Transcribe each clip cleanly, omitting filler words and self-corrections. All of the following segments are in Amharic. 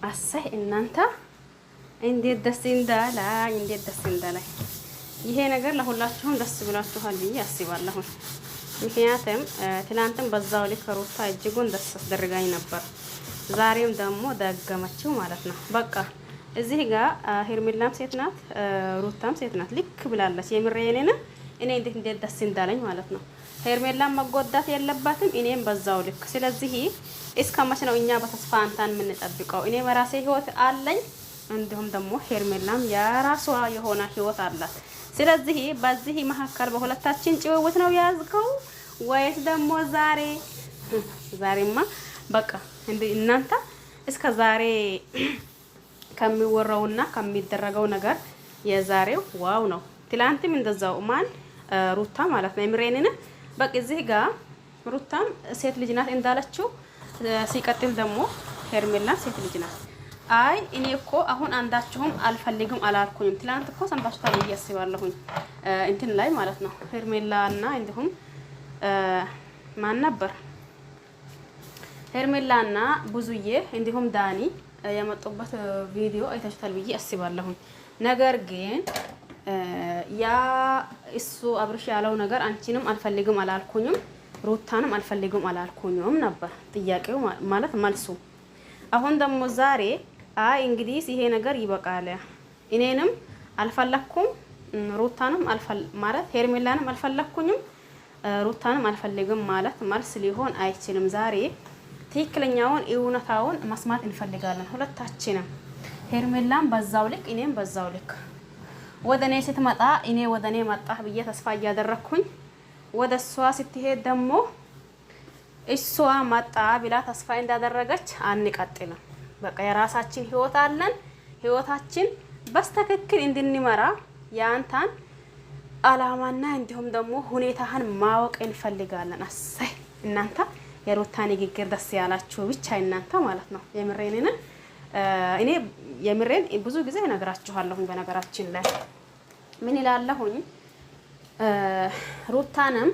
አሰህ እናንተ እንዴት ደስ እንዳላኝ ይሄ ነገር ለሁላችሁም ደስ ብላችኋል ብዬ አስባለሁ። ምክንያቱም ትናንትም በዛው ልክ ሩታ እጅጉን ደስ አስደርጋኝ ነበር። ዛሬም ደግሞ ደገመችው ማለት ነው። በቃ እዚህ ጋር ሄርሜላም ሴት ናት፣ ሩታም ሴት ናት። ልክ ብላለች። የምሬኔን እኔ እንዴት ደስ እንዳለኝ ማለት ነው። ሄርሜላም መጎዳት የለባትም፣ እኔም በዛው ልክ። ስለዚህ እስከ መቼ ነው እኛ በተስፋ አንታን የምንጠብቀው? እኔ በራሴ ህይወት አለኝ፣ እንዲሁም ደግሞ ሄርሜላም የራሷ የሆነ ህይወት አላት። ስለዚህ በዚህ መሀከል በሁለታችን ጭውውት ነው ያዝከው ወይስ ደግሞ ዛሬማ በቃ እናንተ እስከ ዛሬ ከሚወራውና ከሚደረገው ነገር የዛሬው ዋው ነው። ትላንትም እንደዛው ማን ሩታ ማለት ነው የምሬንን በቃ እዚህ ጋር ሩታም ሴት ልጅ ናት እንዳለችው ሲቀጥል ደግሞ ሄርሜላ ሴት ልጅ ናት። አይ እኔ እኮ አሁን አንዳችሁም አልፈልግም አላልኩኝም። ትላንት እኮ ሰምታችኋል ብዬ አስባለሁኝ እንትን ላይ ማለት ነው ሄርሜላና እንዲሁም ማን ነበር ሄርሜላና ብዙዬ እንዲሁም ዳኒ የመጡበት ቪዲዮ አይታችኋል ብዬ አስባለሁኝ። ነገር ግን ያ እሱ አብርሽ ያለው ነገር አንቺንም አልፈልግም አላልኩኝም ሩታንም አልፈልግም አላልኩኝም ነበር ጥያቄው ማለት መልሱ። አሁን ደግሞ ዛሬ አይ እንግዲህ ይሄ ነገር ይበቃል፣ እኔንም አልፈለኩም ሩታንም ማለት ሄርሜላንም አልፈለኩኝም ሩታንም አልፈልግም ማለት መልስ ሊሆን አይችልም። ዛሬ ትክክለኛውን እውነታውን መስማት እንፈልጋለን ሁለታችንም። ሄርሜላም በዛው ልክ እኔም በዛው ልክ ወደኔ ስትመጣ እኔ ወደኔ መጣህ ብዬ ተስፋ እያደረኩኝ ወደ እሷ ስትሄድ ደግሞ እሷ መጣ ብላ ተስፋ እንዳደረገች አንቀጥልም። በቃ የራሳችን ህይወት አለን። ህይወታችን በስተክክል እንድንመራ ያንታን አላማና እንዲሁም ደግሞ ሁኔታህን ማወቅ እንፈልጋለን። አሰይ እናንተ የሩታ ንግግር ደስ ያላችሁ ብቻ እናንተ ማለት ነው። እኔ የምሬን ብዙ ጊዜ እነግራችኋለሁ። በነገራችን ላይ ምን ይላለሁኝ ሩታንም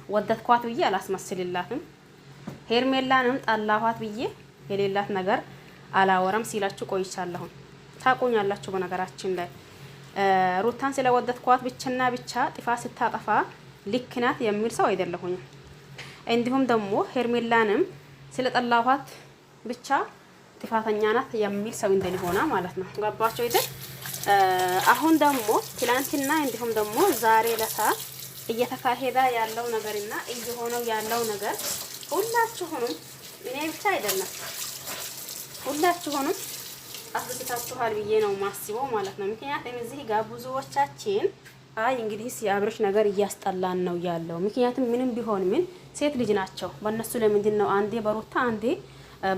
ወደድኳት ብዬ አላስመስልላትም፣ ሄርሜላንም ጠላኋት ብዬ የሌላት ነገር አላወራም ሲላችሁ ቆይቻለሁ። ታቆኛላችሁ። በነገራችን ላይ ሩታን ስለወደድኳት ብቻና ብቻ ጥፋት ስታጠፋ ልክ ናት የሚል ሰው አይደለሁኝም። እንዲሁም ደግሞ ሄርሜላንም ስለጠላኋት ብቻ ጥፋተኛ ናት የሚል ሰው እንደሆነ ማለት ነው። ገባችሁ አይደል? አሁን ደግሞ ትላንትና እንዲሁም ደግሞ ዛሬ ለታ እየተካሄደ ያለው ነገርና እየሆነው ያለው ነገር ሁላችሁንም እኔ ብቻ አይደለም ሁላችሁንም አስደስታችኋል ብዬ ነው ማስበው ማለት ነው። ምክንያቱም እዚህ ጋር ብዙዎቻችን አይ እንግዲህ ሲያብርሽ ነገር እያስጠላን ነው ያለው። ምክንያቱም ምንም ቢሆን ምን ሴት ልጅ ናቸው። በእነሱ ለምንድን ነው አንዴ በሩታ አንዴ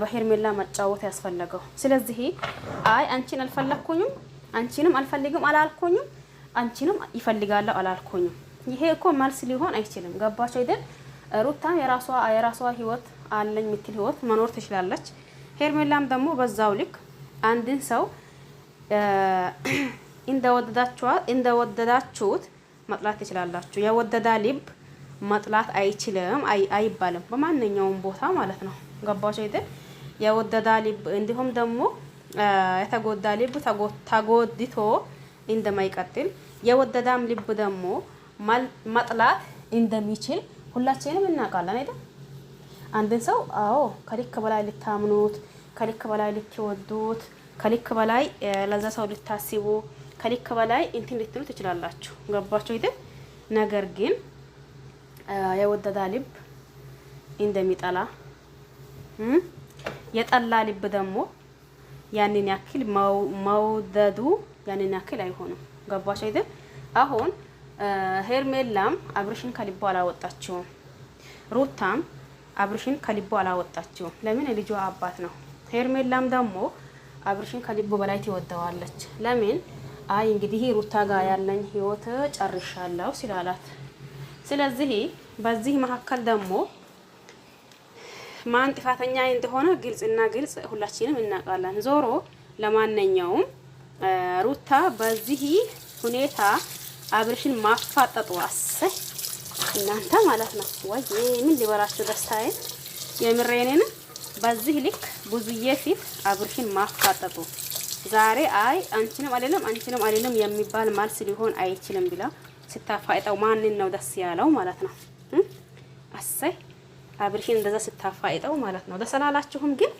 በሄርሜላ መጫወት ያስፈለገው? ስለዚህ አይ አንቺን አልፈለኩኝም አንቺንም አልፈልግም አላልኩኝም አንቺንም ይፈልጋለሁ አላልኩኝም። ይሄ እኮ መልስ ሊሆን አይችልም። ገባችሁ አይደል? ሩታም የራሷ ህይወት አለኝ የምትል ህይወት መኖር ትችላለች። ሄርሜላም ደግሞ በዛው ልክ አንድን ሰው እንደወደዳችሁት መጥላት ትችላላችሁ። የወደዳ ልብ መጥላት አይችልም አይባልም በማንኛውም ቦታ ማለት ነው። ገባችሁ አይደል? የወደዳ ልብ እንዲሁም ደግሞ የተጎዳ ልብ ተጎድቶ እንደማይቀጥል የወደዳም ልብ ደግሞ መጥላት እንደሚችል ሁላችንም እናውቃለን አይደል? አንድን ሰው አዎ ከልክ በላይ ልታምኑት፣ ከልክ በላይ ልትወዱት፣ ከልክ በላይ ለዛ ሰው ልታስቡ፣ ከልክ በላይ እንትን ልትሉ ትችላላችሁ። ገባችሁ አይደል? ነገር ግን የወደዳ ልብ እንደሚጠላ የጠላ ልብ ደግሞ ያንን ያክል መውደዱ ያንን ያክል አይሆንም። ገባችሁ አይደል? አሁን ሄርሜላም አብርሽን ከልቦ አላወጣችውም፣ ሩታም አብርሽን ከልቦ አላወጣችውም። ለምን? የልጇ አባት ነው። ሄርሜላም ደግሞ አብርሽን ከልቦ በላይ ትወደዋለች። ለምን? አይ እንግዲህ ሩታ ጋር ያለኝ ህይወት ጨርሻለሁ ስላላት። ስለዚህ በዚህ መካከል ደግሞ ማን ጥፋተኛ እንደሆነ ግልጽና ግልጽ ሁላችንም እናውቃለን። ዞሮ ለማንኛውም ሩታ በዚህ ሁኔታ አብርሽን ማፋጠጡ አሰይ እናንተ ማለት ነው ወይ ምን ሊበራችሁ ደስታዬ የምሬኔን በዚህ ልክ ብዙዬ ፊት አብርሽን ማፋጠጡ ዛሬ አይ አንቺንም አይደለም የሚባል መልስ ሊሆን አይችልም ብላ ስታፋጠው ማንን ነው ደስ ያለው ማለት ነው? አሰይ አብርሽን እንደዛ ስታፋጠው ማለት ነው። ደስ አላላችሁም ግን?